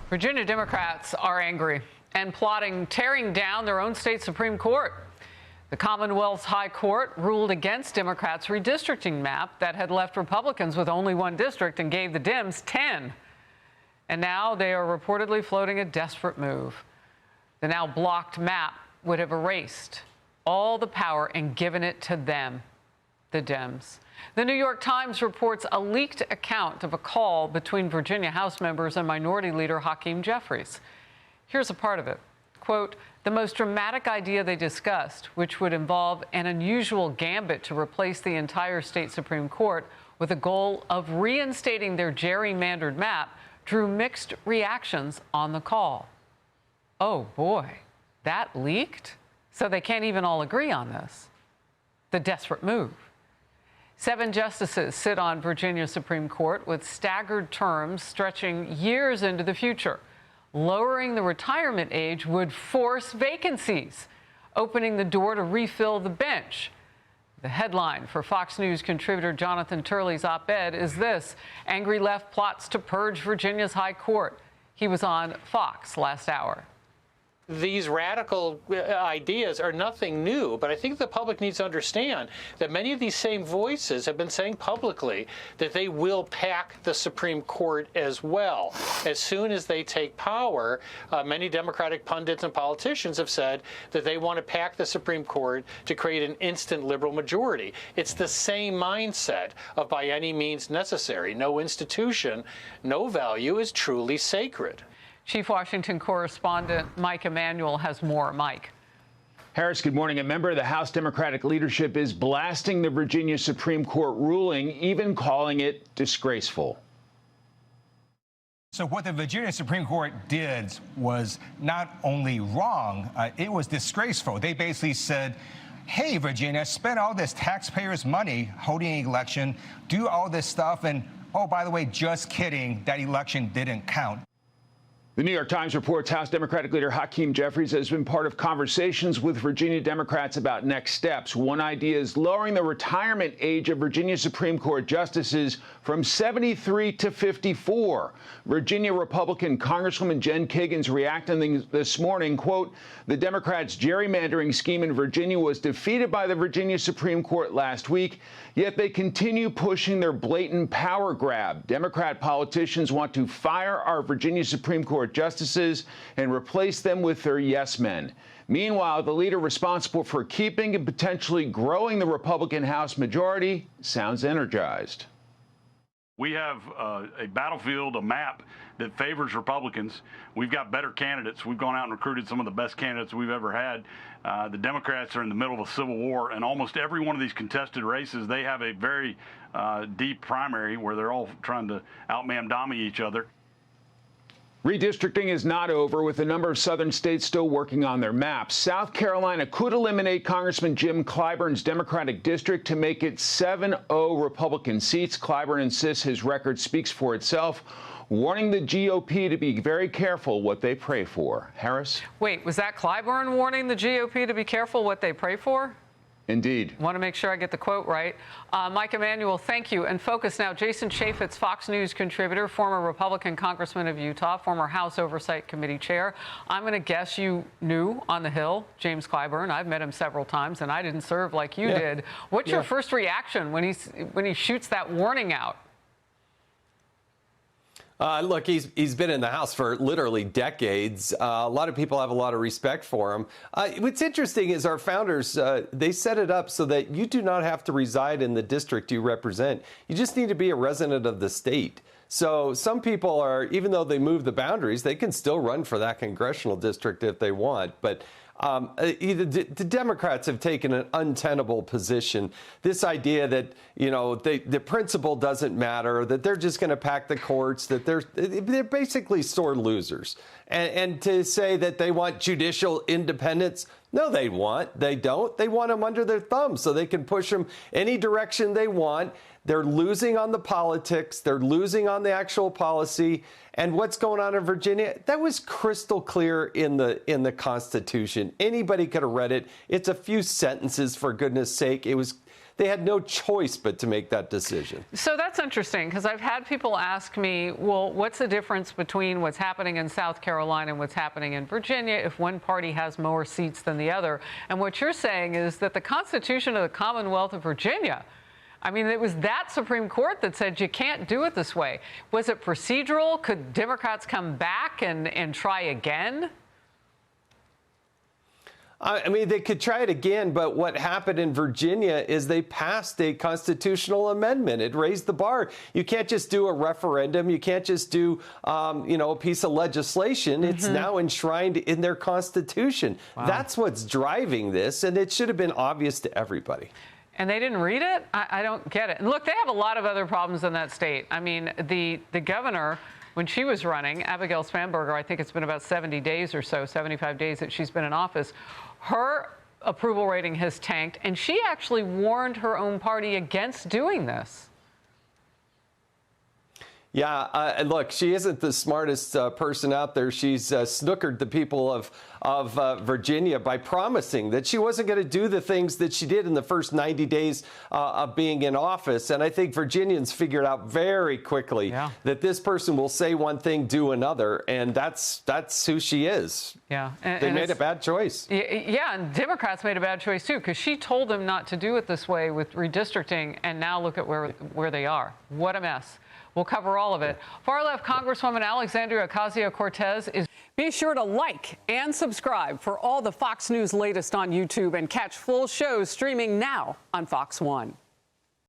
Virginia Democrats are angry and plotting tearing down their own state Supreme Court. The Commonwealth's High Court ruled against Democrats' redistricting map that had left Republicans with only one district and gave the Dems 10. And now they are reportedly floating a desperate move. The now blocked map would have erased all the power and given it to them, the Dems. The New York Times reports a leaked account of a call between Virginia House members and Minority Leader Hakeem Jeffries. Here's a part of it. Quote, the most dramatic idea they discussed, which would involve an unusual gambit to replace the entire state Supreme Court with a goal of reinstating their gerrymandered map, drew mixed reactions on the call. Oh boy, that leaked? So they can't even all agree on this. The desperate move. 7 justices sit on Virginia's Supreme Court with staggered terms stretching years into the future. Lowering the retirement age would force vacancies, opening the door to refill the bench. The headline for Fox News contributor Jonathan Turley's op-ed is this: Angry left plots to purge Virginia's High Court. He was on Fox last hour. These radical ideas are nothing new, but I think the public needs to understand that many of these same voices have been saying publicly that they will pack the Supreme Court as well. As soon as they take power, many Democratic pundits and politicians have said that they want to pack the Supreme Court to create an instant liberal majority. It's the same mindset of by any means necessary. No institution, no value is truly sacred. Chief Washington correspondent Mike Emanuel has more. Mike. Harris, good morning. A member of the House Democratic leadership is blasting the Virginia Supreme Court ruling, even calling it disgraceful. So what the Virginia Supreme Court did was not only wrong, it was disgraceful. They basically said, hey, Virginia, spend all this taxpayers' money holding an election, do all this stuff, and, oh, by the way, just kidding, that election didn't count. The New York Times reports House Democratic leader Hakeem Jeffries has been part of conversations with Virginia Democrats about next steps. One idea is lowering the retirement age of Virginia Supreme Court justices from 73 to 54. Virginia Republican Congresswoman Jen Kagan's reacting this morning, quote, the Democrats' gerrymandering scheme in Virginia was defeated by the Virginia Supreme Court last week, yet they continue pushing their blatant power grab. Democrat politicians want to fire our Virginia Supreme Court justices and replace them with their yes men. Meanwhile, the leader responsible for keeping and potentially growing the Republican House majority sounds energized. We have a battlefield, a map that favors Republicans. We've got better candidates. We've gone out and recruited some of the best candidates we've ever had. The Democrats are in the middle of a civil war, and almost every one of these contested races, they have a very deep primary where they're all trying to out-mamdami each other. Redistricting is not over, with a number of southern states still working on their maps. South Carolina could eliminate Congressman Jim Clyburn's Democratic district to make it 7-0 Republican seats. Clyburn insists his record speaks for itself, warning the GOP to be very careful what they pray for. Harris? Wait, was that Clyburn warning the GOP to be careful what they pray for? Indeed. Want to make sure I get the quote right. Mike Emanuel, thank you. And focus now. Jason Chaffetz, Fox News contributor, former Republican congressman of Utah, former House Oversight Committee chair. I'm going to guess you knew on the Hill James Clyburn. I've met him several times, and I didn't serve like you did. What's your first reaction when he shoots that warning out? Look, he's been in the House for literally decades. A lot of people have a lot of respect for him. What's interesting is our founders, they set it up so that you do not have to reside in the district you represent. You just need to be a resident of the state. So some people are, even though they move the boundaries, they can still run for that congressional district if they want. But the Democrats have taken an untenable position. This idea that, you know, the principle doesn't matter, that they're just going to pack the courts, that they're basically sore losers. And to say that they want judicial independence, no, they don't. They want them under their thumb so they can push them any direction they want. They're losing on the politics. They're losing on the actual policy. And what's going on in Virginia, that was crystal clear in the Constitution. Anybody could have read it. It's a few sentences, for goodness sake. they had no choice but to make that decision. So that's interesting, because I've had people ask me, well, what's the difference between what's happening in South Carolina and what's happening in Virginia if one party has more seats than the other? And what you're saying is that the Constitution of the Commonwealth of Virginia, I mean, it was that Supreme Court that said you can't do it this way. Was it procedural? Could Democrats come back and try again? I mean, they could try it again, but what happened in Virginia is they passed a constitutional amendment. It raised the bar. You can't just do a referendum. You can't just do, a piece of legislation. It's now enshrined in their Constitution. Wow. That's what's driving this, and it should have been obvious to everybody. And they didn't read it? I don't get it. And look, they have a lot of other problems in that state. I mean, the governor, when she was running, Abigail Spanberger, I think it's been about 70 days or so, 75 days that she's been in office, her approval rating has tanked, and she actually warned her own party against doing this. Yeah, look, she isn't the smartest person out there. She's snookered the people of Virginia by promising that she wasn't going to do the things that she did in the first 90 days of being in office. And I think Virginians figured out very quickly that this person will say one thing, do another, and that's who she is. Yeah, they made a bad choice. Yeah, and Democrats made a bad choice too, because she told them not to do it this way with redistricting, and now look at where they are. What a mess. We'll cover all of it. Far-left Congresswoman Alexandria Ocasio-Cortez is... Be sure to like and subscribe for all the Fox News latest on YouTube, and catch full shows streaming now on Fox One.